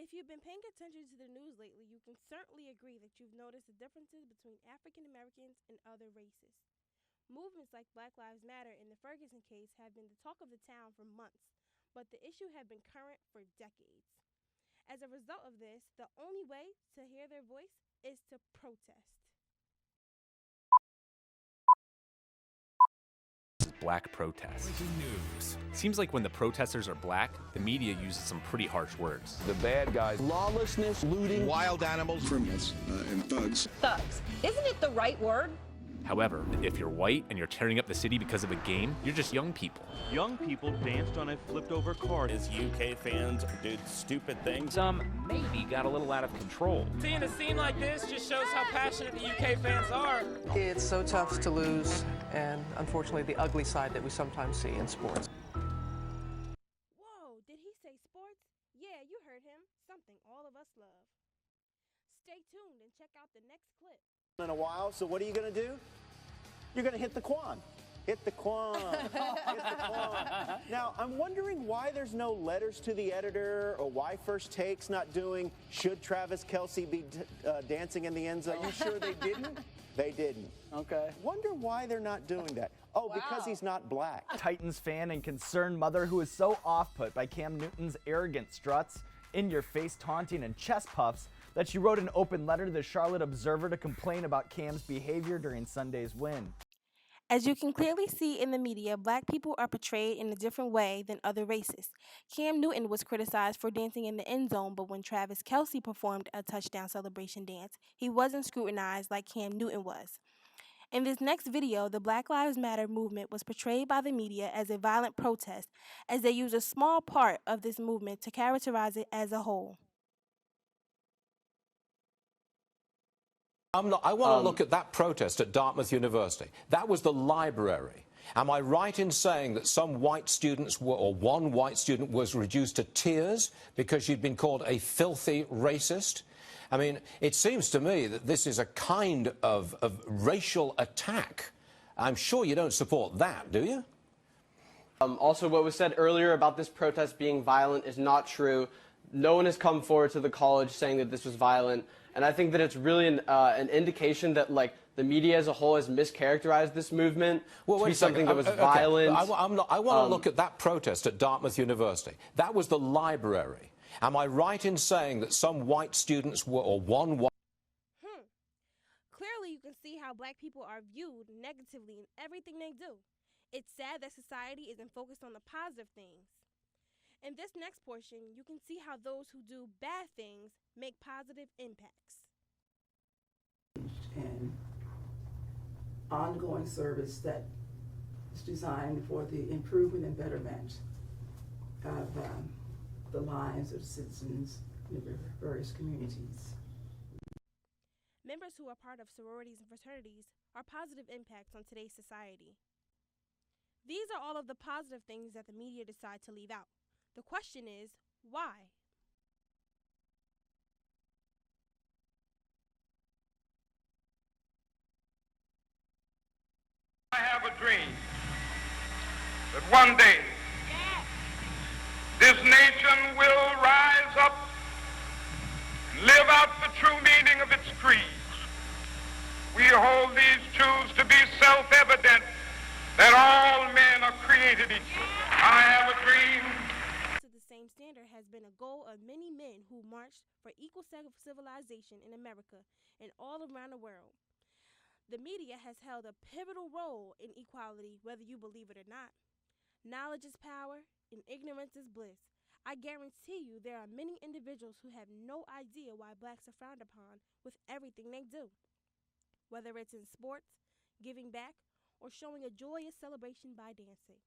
If you've been paying attention to the news lately, you can certainly agree that you've noticed the differences between African Americans and other races. Movements like Black Lives Matter and the Ferguson case have been the talk of the town for months, but the issue had been current for decades. As a result of this, the only way to hear their voice is to protest. Black protests. Breaking news. Seems like when the protesters are black, the media uses some pretty harsh words. The bad guys. Lawlessness, looting, wild animals, criminals, and thugs. Thugs. Isn't it the right word? However, if you're white and you're tearing up the city because of a game, you're just young people. Young people danced on a flipped-over car. His UK fans did stupid things. Some maybe got a little out of control. Seeing a scene like this just shows how passionate the UK fans are. It's so tough to lose, and unfortunately the ugly side that we sometimes see in sports. Whoa, did he say sports? Yeah, you heard him. Something all of us love. Stay tuned and check out the next clip. In a while, so what are you going to do? You're going to hit the Quan. Hit the Quan. Hit the Quan. Now, I'm wondering why there's no letters to the editor or why First Take's not doing, should Travis Kelce be dancing in the end zone? Are you sure they didn't? They didn't. Okay. Wonder why they're not doing that. Oh, because he's not black. Titans fan and concerned mother who is so off-put by Cam Newton's arrogant struts, in-your-face taunting, and chest puffs that she wrote an open letter to the Charlotte Observer to complain about Cam's behavior during Sunday's win. As you can clearly see in the media, black people are portrayed in a different way than other races. Cam Newton was criticized for dancing in the end zone, but when Travis Kelce performed a touchdown celebration dance, he wasn't scrutinized like Cam Newton was. In this next video, the Black Lives Matter movement was portrayed by the media as a violent protest, as they use a small part of this movement to characterize it as a whole. I want to look at that protest at Dartmouth University. That was the library. Am I right in saying that some white students or one white student was reduced to tears because she'd been called a filthy racist? I mean, it seems to me that this is a kind of racial attack. I'm sure you don't support that, do you? Also, what was said earlier about this protest being violent is not true. No one has come forward to the college saying that this was violent. And I think that it's really an indication that, like, the media as a whole has mischaracterized this movement to be something that was violent. I want to look at that protest at Dartmouth University. That was the library. Am I right in saying that some white students or one white... Clearly, you can see how black people are viewed negatively in everything they do. It's sad that society isn't focused on the positive things. In this next portion, you can see how those who do bad things make positive impacts. And ongoing service that is designed for the improvement and betterment of the lives of citizens in the various communities. Members who are part of sororities and fraternities are positive impacts on today's society. These are all of the positive things that the media decide to leave out. The question is, why? I have a dream that one day this nation will rise up and live out the true meaning of its creeds. We hold these truths to be self-evident, that all men are created equal. I have a dream. The same standard has been a goal of many men who marched for equal civilization in America and all around the world. The media has held a pivotal role in equality, whether you believe it or not. Knowledge is power, and ignorance is bliss. I guarantee you there are many individuals who have no idea why blacks are frowned upon with everything they do, whether it's in sports, giving back, or showing a joyous celebration by dancing.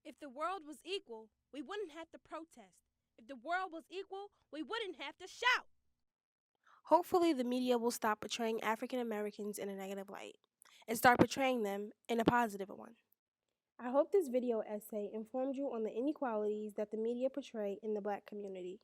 If the world was equal, we wouldn't have to protest. If the world was equal, we wouldn't have to shout. Hopefully, the media will stop portraying African Americans in a negative light and start portraying them in a positive one. I hope this video essay informed you on the inequalities that the media portray in the black community.